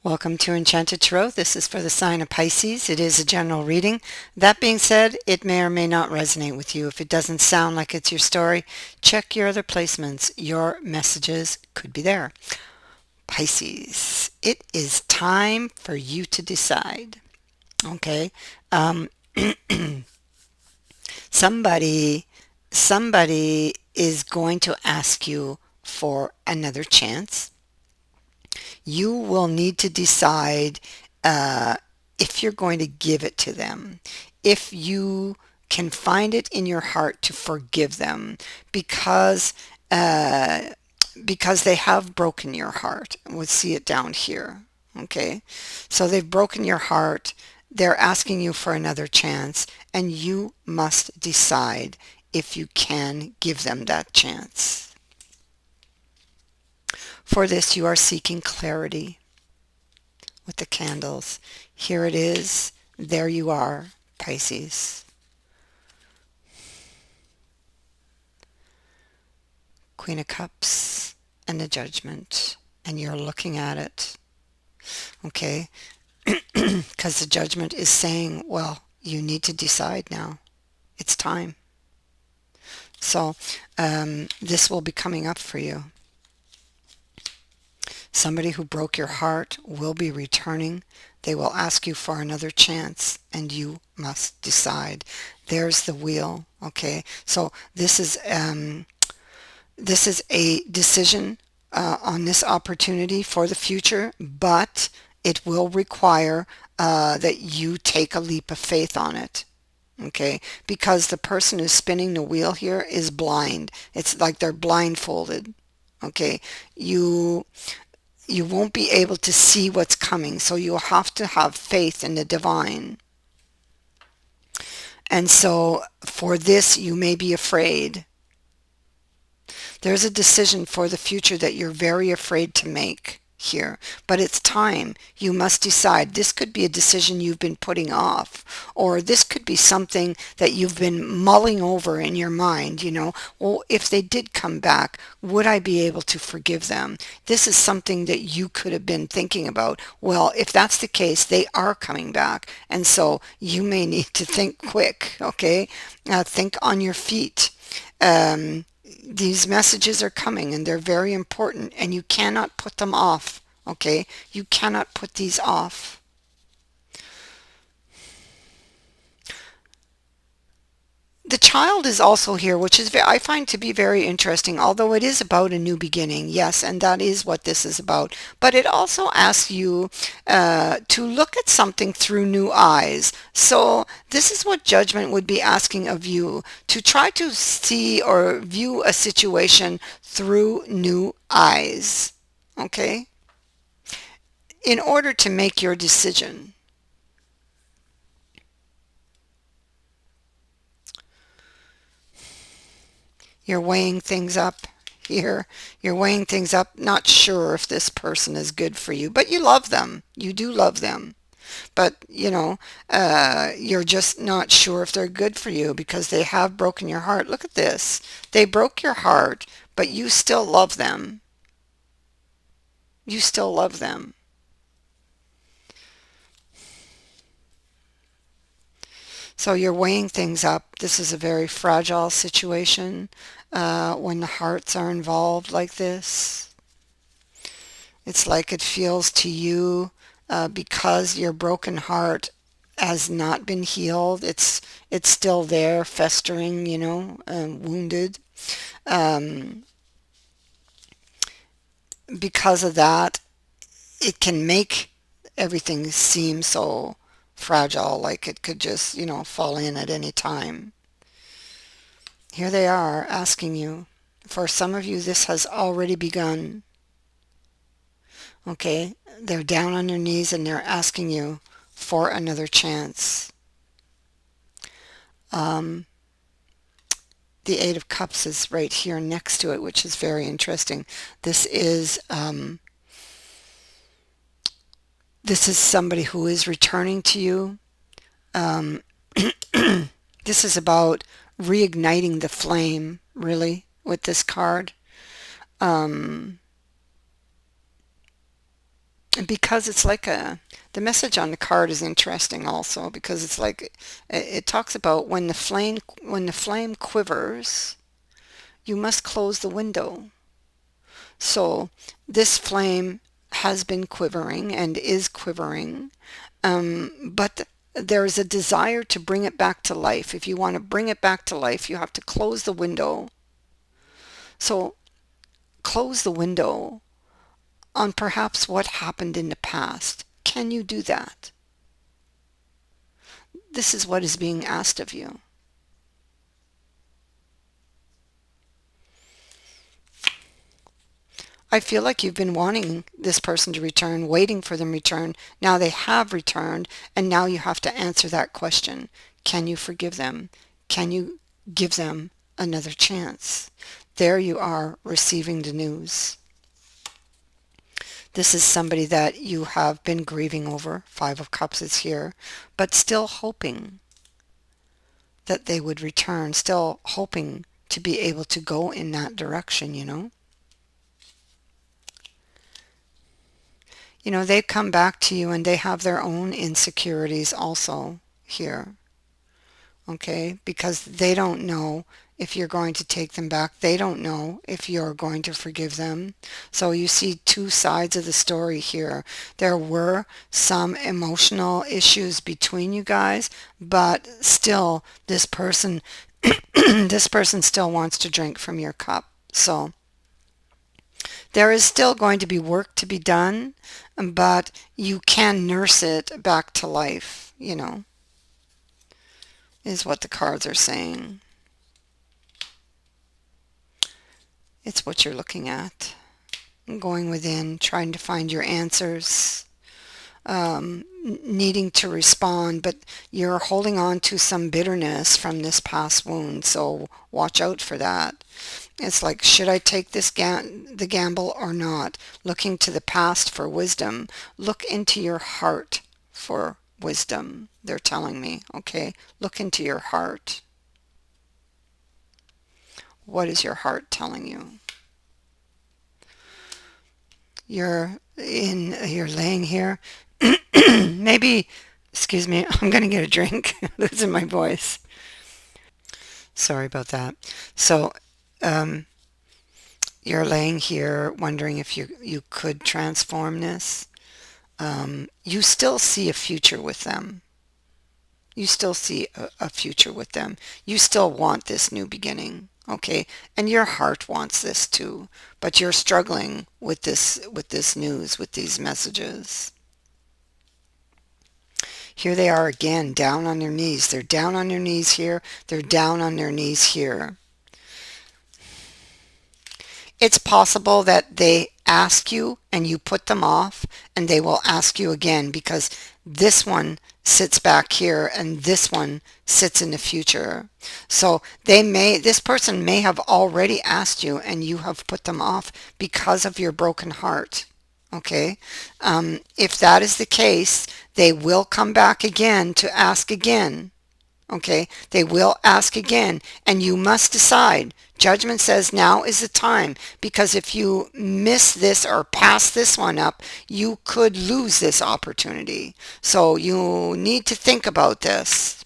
Welcome to Enchanted Tarot. This is for the sign of Pisces. It is a general reading. That being said, it may or may not resonate with you. If it doesn't sound like it's your story, check your other placements. Your messages could be there. Pisces, it is time for you to decide. Okay. Um, somebody, somebody is going to ask you for another chance. You will need to decide uh, if you're going to give it to them, if you can find it in your heart to forgive them because uh, because they have broken your heart. We'll see it down here. Okay, so they've broken your heart. They're asking you for another chance, and you must decide if you can give them that chance. For this, you are seeking clarity with the candles. Here it is. There you are, Pisces. Queen of Cups and the Judgment. And you're looking at it. Okay? Because the Judgment is saying, well, you need to decide now. It's time. So this will be coming up for you. Somebody who broke your heart will be returning. They will ask you for another chance, and you must decide. There's the wheel. Okay, so this is a decision on this opportunity for the future, but it will require that you take a leap of faith on it. Okay, because the person who's spinning the wheel here is blind. It's like they're blindfolded. Okay, you won't be able to see what's coming, so you'll have to have faith in the divine. And so for this, you may be afraid. There's a decision for the future that you're very afraid to make here, but it's time. You must decide. This could be a decision you've been putting off, or this could be something that you've been mulling over in your mind. Well, if they did come back, would I be able to forgive them? This is something that you could have been thinking about. Well, if that's the case, they are coming back, and so you may need to think quick. Okay, think on your feet. These messages are coming, and they're very important, and you cannot put them off. Okay, you cannot put these off. The child is also here, which is I find to be very interesting, although it is about a new beginning. Yes, and that is what this is about. But it also asks you to look at something through new eyes. So this is what Judgment would be asking of you, to try to see or view a situation through new eyes. Okay? In order to make your decision. You're weighing things up here. You're weighing things up, not sure if this person is good for you, but you love them. You do love them. But, you're just not sure if they're good for you because they have broken your heart. Look at this. They broke your heart, but you still love them. You still love them. So you're weighing things up. This is a very fragile situation when the hearts are involved like this. It's like it feels to you because your broken heart has not been healed. It's still there, festering, wounded. Um, because of that, it can make everything seem so fragile, like it could just, fall in at any time. Here they are asking you. For some of you, this has already begun. Okay, they're down on their knees and they're asking you for another chance. Um, the Eight of Cups is right here next to it, which is very interesting. This is somebody who is returning to you. Um, this is about reigniting the flame, really, with this card. Um, because it's like the message on the card is interesting also, because it's like it talks about when the flame quivers, you must close the window. So this flame has been quivering and is quivering, but there's a desire to bring it back to life. If you want to bring it back to life, you have to close the window. So close the window on perhaps what happened in the past. Can you do that? This is what is being asked of you. I feel like you've been wanting this person to return, waiting for them to return. Now they have returned, and now you have to answer that question. Can you forgive them? Can you give them another chance? There you are receiving the news. This is somebody that you have been grieving over. Five of Cups is here, but still hoping that they would return, still hoping to be able to go in that direction, you know? You know, they come back to you and they have their own insecurities also here, okay? Because they don't know if you're going to take them back. They don't know if you're going to forgive them. So you see two sides of the story here. There were some emotional issues between you guys, but still this person this person still wants to drink from your cup. So there is still going to be work to be done, but you can nurse it back to life, you know, is what the cards are saying. It's what you're looking at. Going within, trying to find your answers, needing to respond, but you're holding on to some bitterness from this past wound, so watch out for that. It's like, should I take the gamble or not? Looking to the past for wisdom. Look into your heart for wisdom, they're telling me, okay? Look into your heart. What is your heart telling you? You're laying here. Maybe, excuse me, I'm going to get a drink. Losing my voice. Sorry about that. So, you're laying here wondering if you could transform this. You still see a future with them. You still see a future with them. You still want this new beginning, okay? And your heart wants this too, but you're struggling with this news, with these messages. Here they are again, down on their knees. They're down on their knees here. They're down on their knees here. It's possible that they ask you and you put them off, and they will ask you again, because this one sits back here and this one sits in the future. So this person may have already asked you and you have put them off because of your broken heart. Okay. If that is the case, they will come back again to ask again. Okay, they will ask again, and you must decide. Judgment says now is the time, because if you miss this or pass this one up, you could lose this opportunity. So you need to think about this.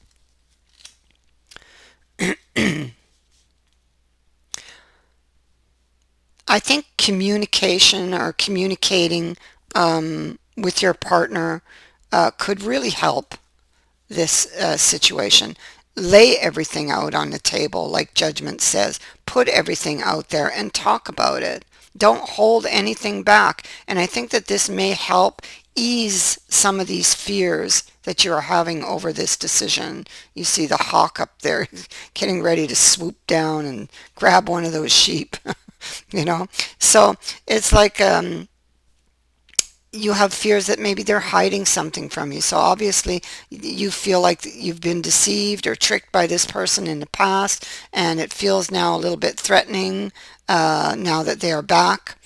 I think communication or communicating with your partner could really help this situation. Lay everything out on the table, like Judgment says. Put everything out there and talk about it. Don't hold anything back. And I think that this may help ease some of these fears that you're having over this decision. You see the hawk up there getting ready to swoop down and grab one of those sheep. You know, so it's like you have fears that maybe they're hiding something from you. So obviously you feel like you've been deceived or tricked by this person in the past, and it feels now a little bit threatening now that they are back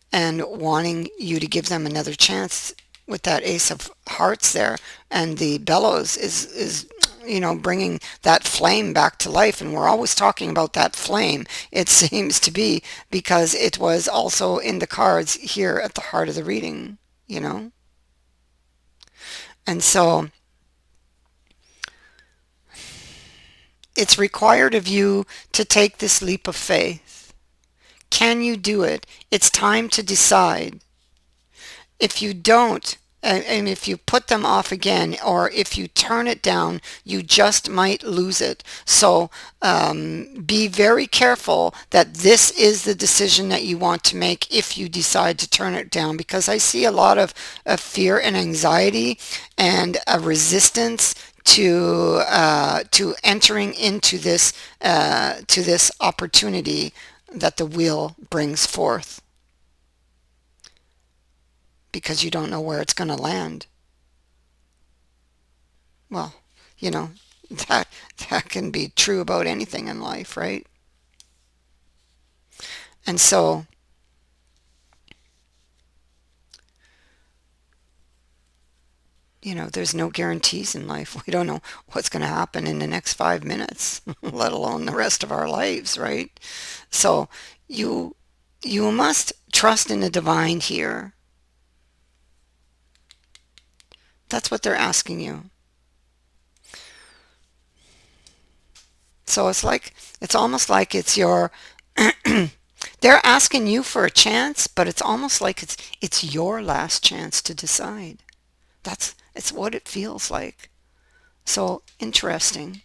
and wanting you to give them another chance with that Ace of Hearts there. And the bellows is you know, bringing that flame back to life. And we're always talking about that flame, it seems to be, because it was also in the cards here at the heart of the reading, you know. And so it's required of you to take this leap of faith. Can you do it? It's time to decide. If you don't, and if you put them off again, or if you turn it down, you just might lose it. So be very careful that this is the decision that you want to make if you decide to turn it down, because I see a lot of fear and anxiety and a resistance to entering into this to this opportunity that the wheel brings forth, because you don't know where it's going to land. Well, you know, that that can be true about anything in life, right? And so, there's no guarantees in life. We don't know what's going to happen in the next 5 minutes, let alone the rest of our lives, right? So you you must trust in the divine here. That's what they're asking you. So it's almost like it's your they're asking you for a chance, but it's almost like it's your last chance to decide. It's what it feels like. So interesting.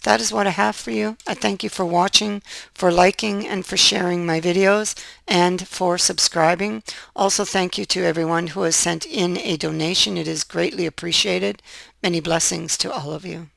That is what I have for you. I thank you for watching, for liking, and for sharing my videos, and for subscribing. Also, thank you to everyone who has sent in a donation. It is greatly appreciated. Many blessings to all of you.